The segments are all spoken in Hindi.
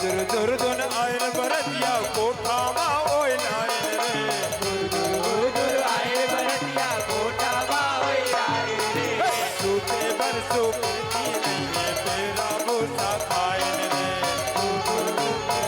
दूर दूर दूर आयल बरतिया कोठा मा ओय लाए रे दूर दूर आए बरतिया कोठा मा ओय लाए रे सूते बरसों की नहीं है तेरा भूसा खाए रे दूर दूर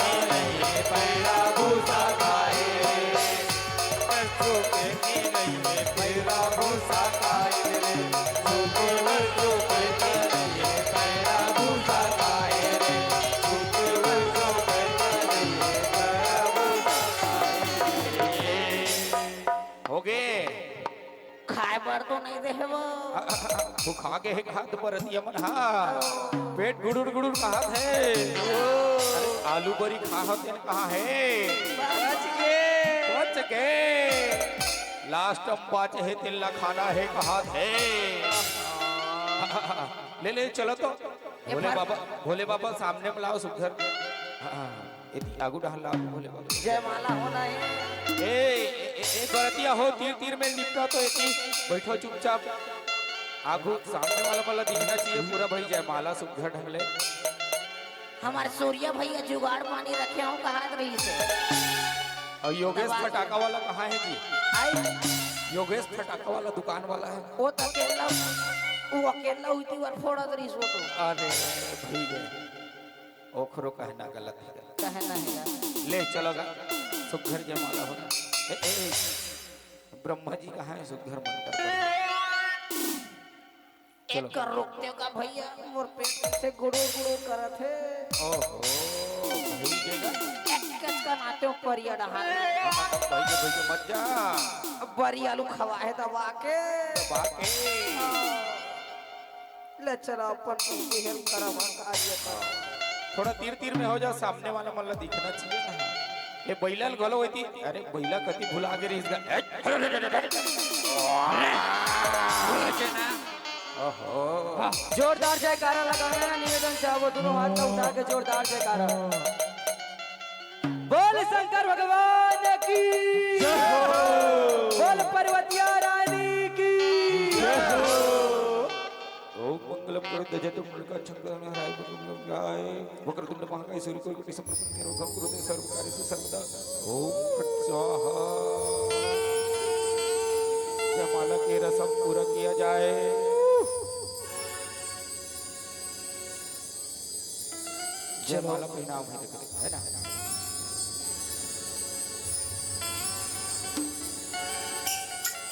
नहीं है पैरा भूसा खाए रे बरसों की नहीं है तेरा भूसा खाए रे सूते बरसों की नहीं है पैरा भूसा खाए रे सूते बरसों की नहीं है पैरा भूसा खाए रे। हो गए खाए पर तो नहीं दे वो तू खा के है खाद बरतिया मन हा पेट गुड़ुड़ गुड़ुड़ कहा है अरे आलू बरी खाहत है कहा है बच गए लास्ट अब बाच है तिल्ला खाना है कहा है ले ले चलो तो भोले बाबा सामने में लाओ सुघर इतनी आगू डाल लाओ भोले बाबा जयमाला होना है ए बरतिया हो तीर तीर में निपटा तो इतनी बैठो चुपचाप आगू सामने वाला दिखना चाहिए पूरा भाई जयमाला सुघर ढंग ले हमारे सूर्या भैया जुगाड़ पानी रखे हो कहा रही से और योगेश फटाका वाला कहाँ है जी आई योगेश फटाका वाला दुकान वाला है वो तो अकेला वो अकेला हुई थी और फोड़ा रही सो तो अरे भाई गए ओखरो कहना गलत है कहना है ले चलोगा सुघर जयमाला होना ए, ए, ए, ब्रह्मा जी कहाँ है सुघर मंत्र एक कर रुकते का भैया मोर पेट से गुड़ो गुड़ो करत है ओहो भाई गेगा एक कच का नाते परिया डहा भाई के मत जा बरी आलू खवा है दबा के बाके ले चला अपन की हेल्प करा आज ये थोड़ा तीर तीर में हो जा सामने वाला मतलब दिखना चाहिए ना ये बैला गलो होती अरे बैला कति भुला के रही इसका ओहो जोरदार जयकारा लगाना है निवेदन चाहो दोनों हाथ में उठा के जोरदार जयकारा बोल शंकर भगवान की जय हो बोल पार्वती रानी की जय हो ओम मंगलम करुणा जयतु मुल्का चंद्रन हराय मंगलम गाय वक्रतुंड महाकाय सूर्यकोटि समप्रभ रोगम कुरुते सर्वकार्येषु सर्वदा ओम फट स्वाहा जयमाला के रसम पूरा किया जाए जयमाला परिणाम है ना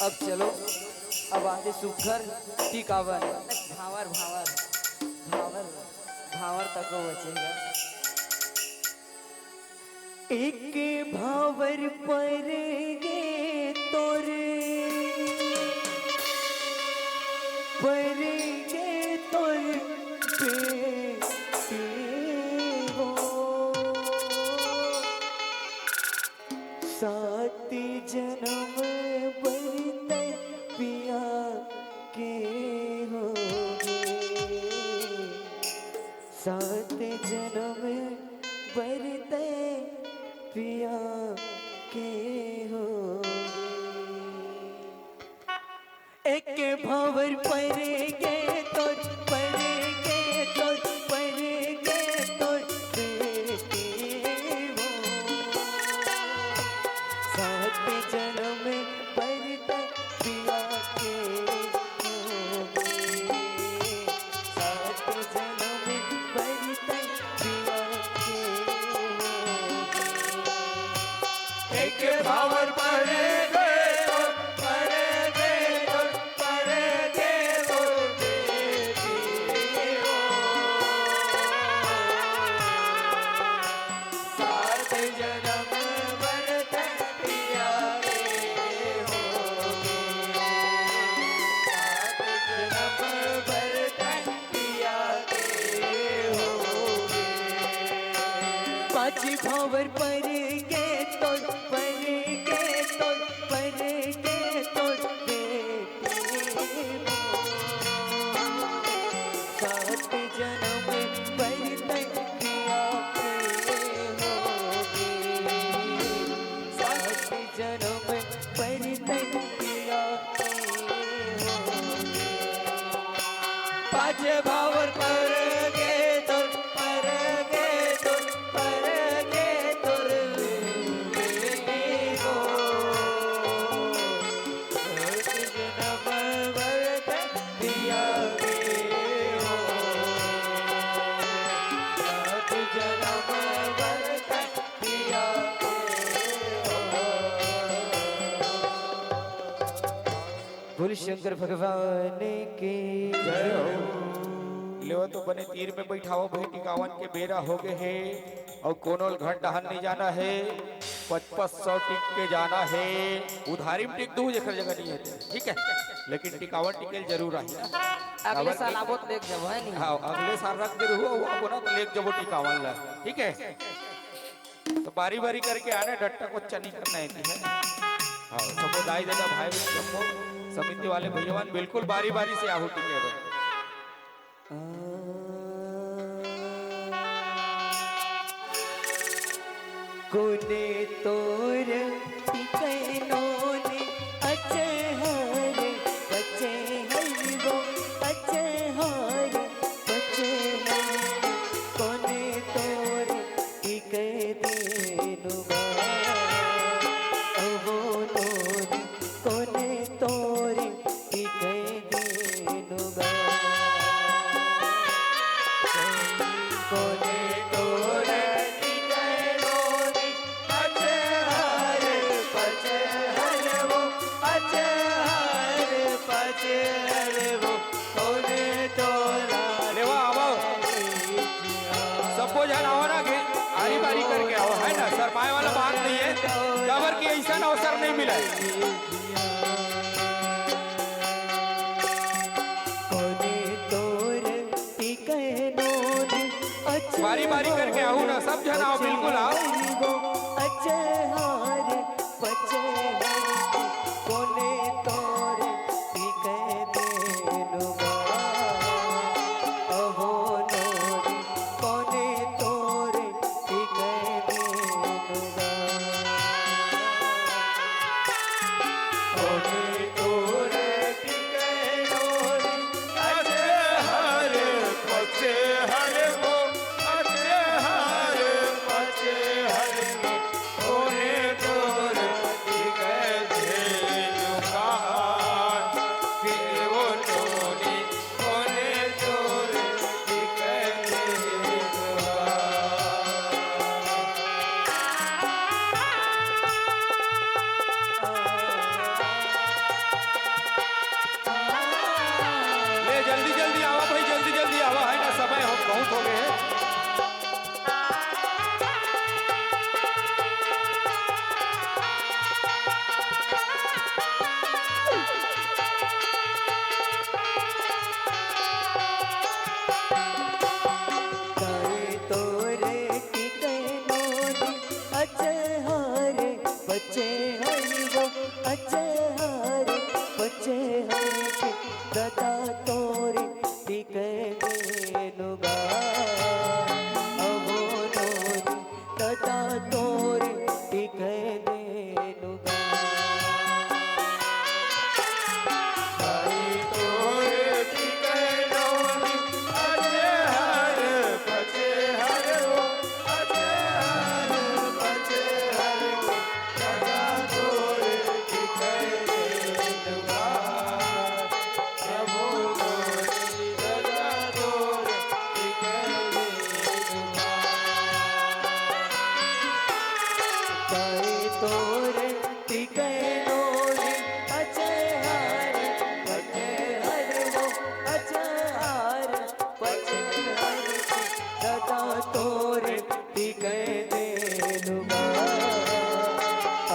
अब चलो अब आगे सुखर टिकावन भावर भावर भावर भावर तक बचेगा एक भावर पर गे तोरे पर गे तोर बेटी हो सात जन्म बरते पिया के हो सात जन्म बरते पिया के हो एक भंवर पर गे तोर पर गे तोर पर गे तोर बेटी हो सात जन्म बरते पिया के होगे सात जन्म बरते पिया के होगे एक भावर पड़े पाँच भावर पर गे तोर पर गे तोर पर गे तोर बेटी हो सात जन्म बरते पिया के होगे सात जन्म बरते पिया के होगे पाँच भावर पर गे तोर पर गे तोर शंकर भगवान की जय हो। लेवा तो बने तीर में बैठाओ भाई टिकावन के बेरा हो गए है और कोनोल घाट डहन नहीं जाना है 5500 टिक के जाना है उधारी में टिक दू जखर जगह नहीं है ठीक है लेकिन टिकावन टिकेल जरूर आई अगले साल आबो तो देख जब है नहीं हाँ अगले साल रख दे रहो वो ना तो लेक जब टिकावन ला ठीक है तो बारी बारी करके आने डट्टा को नहीं करना है हाँ सबको दाई देता भाई सबको समिति वाले भैयावान बिल्कुल बारी बारी से आहू टिके रहो कोने तोर टिकनोने अचहर बचे हलवो अचहर बचे हलवो कोने तोर टिक देनुगा अवो तोर कोने तोर टिक देनुगा कोने तोर सबको जाना हो ना कि आरी बारी करके आओ है ना शरमाए वाला बात नहीं है खबर की ऐसा अवसर नहीं मिला बारी बारी करके आओ ना सब जना आओ बिल्कुल आओ कोने तोर टिके देनुगा अहो नोरी कोने तोर टिके देनुगा कोने तोर टिके नोरी अच्छे हर पचे हर वो अच्छे हर पचे हर वो कोने तोर टिके देनुगा फिर वो टोनी कोने तोर टिके देनुगा ले जल्दी जल्दी आवा भाई जल्दी जल्दी आवा है ना समय हो बहुत हो गए हैं काए तोरे टिके नोरी अचहर बचे हलवो अचहर बचे हलके दादा तोरे टिके देनुगा अवो नोरी दादा तोरे टिके देनुगा भाई तोरे टिके नोनी अच्छे हर पचे हर वो अच्छे हर पचे हर वो दादा तोरे टिके देनुगा प्रभु तोरे दादा तोरे टिके देनुगा काए तोरे टिके नोरी अचहर बचे हलवो अचहर बचे हलके दादा तोरे टिके देनुगा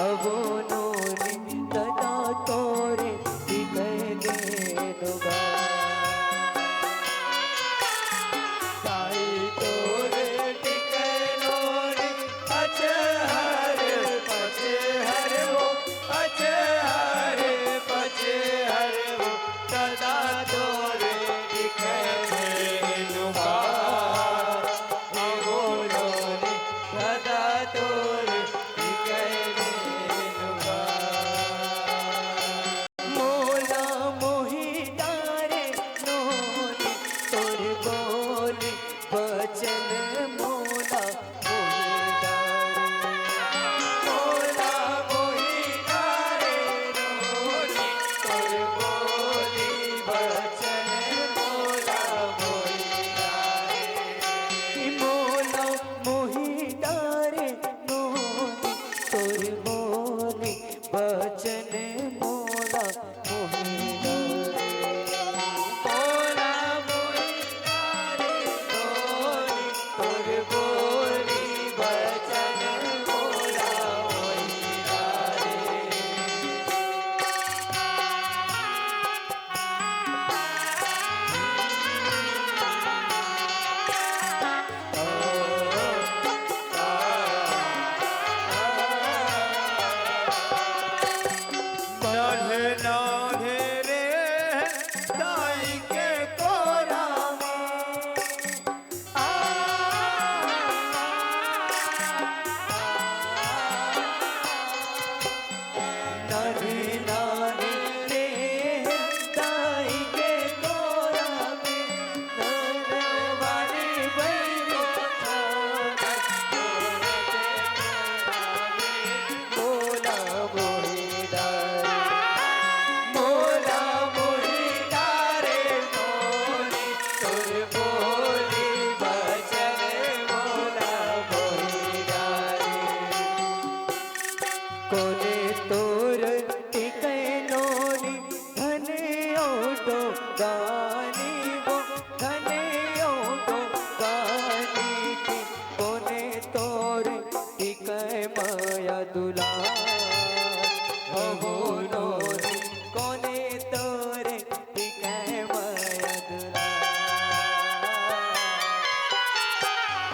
अवो नोरी दादा तोरे टिके देनुगा साई तोरे टिके नोरी अच्छे हर पचे हर वो अच्छे हर पचे हर वो सदा तोरे टिके देनुगा हे बोलोनी सदा तोरे टिके देनुगा मोला मोही डारे नोनी तोर बोली बचन मोला मोही डारे मोला मोही डारे नोनी तोर बोली बचन मोला मोही डारे मोला मोही डारे नोनी तोर बोली बचन मोला मोही डारे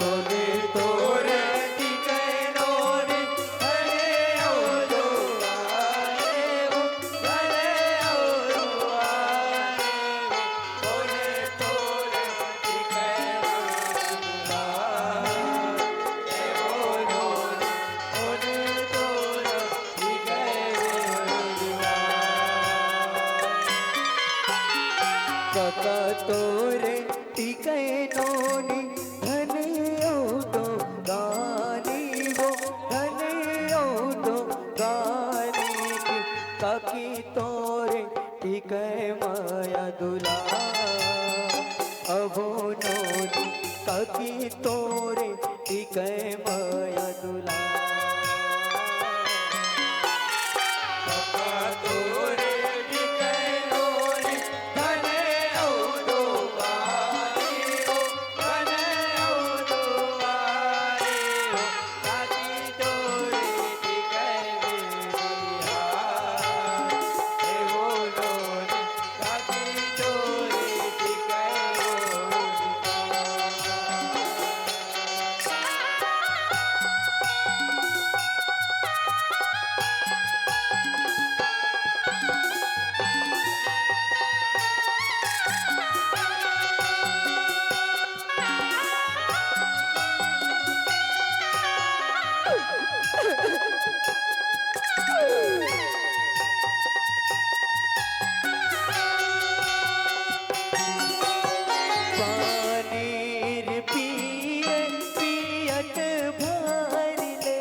तोरे तोरे टिके नोरे हरे औरो आरे वो हरे औरो आरे वो तोरे तोरे टिके काका तोरे टिके नोनी धने औदो गानी वो धने औदो गानी काकी तोरे टिके माया दुला अबो नोनी काकी तोरे टिके माया दुला तोरे टिके नोनी धने औदो गानी वो धने औदो गानी वो काकी तोरे टिके मेरिया हे वो नोनी काकी तोरे टिके पानीर पिए पियत भर ले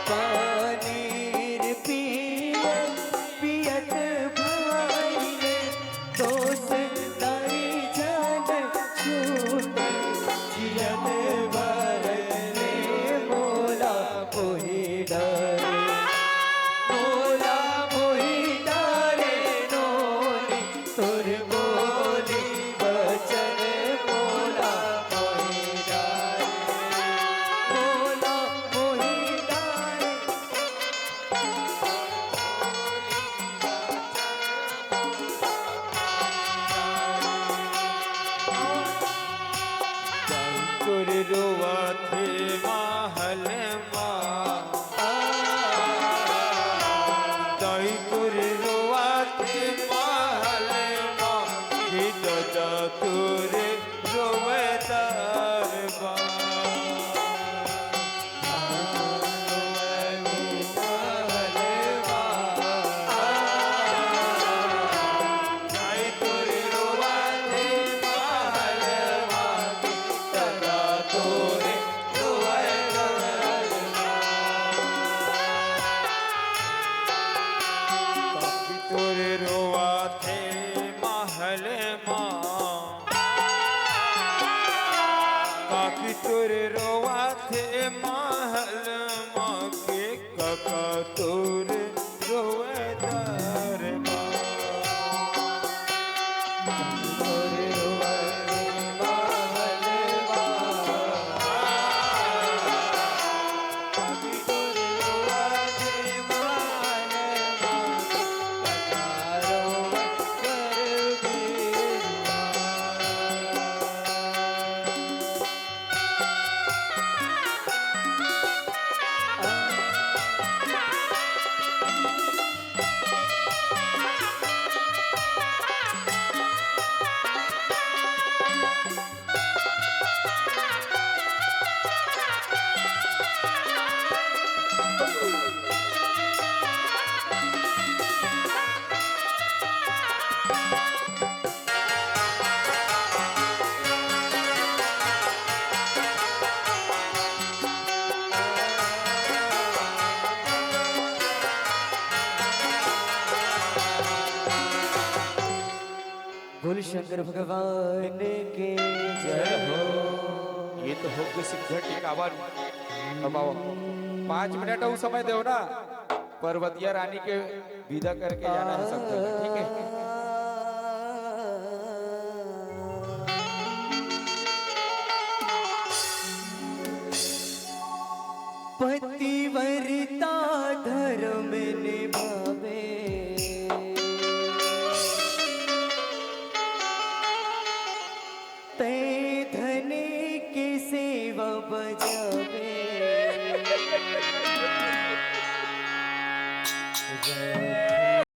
पानीर पिए पियत भर ले दोस्त तारी जान छूटे जियत भर ले मोला कोई डर मोला मोही डारे नोनी तुर बोली बचन मोला मोही डारे मोला मोही डारे तुर रुआ थे महल ताई तुर रुआ थे महल तुर रोवे दरबार ताई तुर रुआ थे महल सदा तुर रोवे काकी तुर रोआ थे महल काकी तुर रोआ थे महल के काका तुर रोए दरबार बोल शंकर भगवान के जय हो। ये तो हो गए सिंघटी का आवाज। अब आओ 5 मिनट और समय दो ना, पर्वतिया रानी के विदा करके जाना है सब जगह, ठीक है। पतिव्रता धर्म निभावे बजावे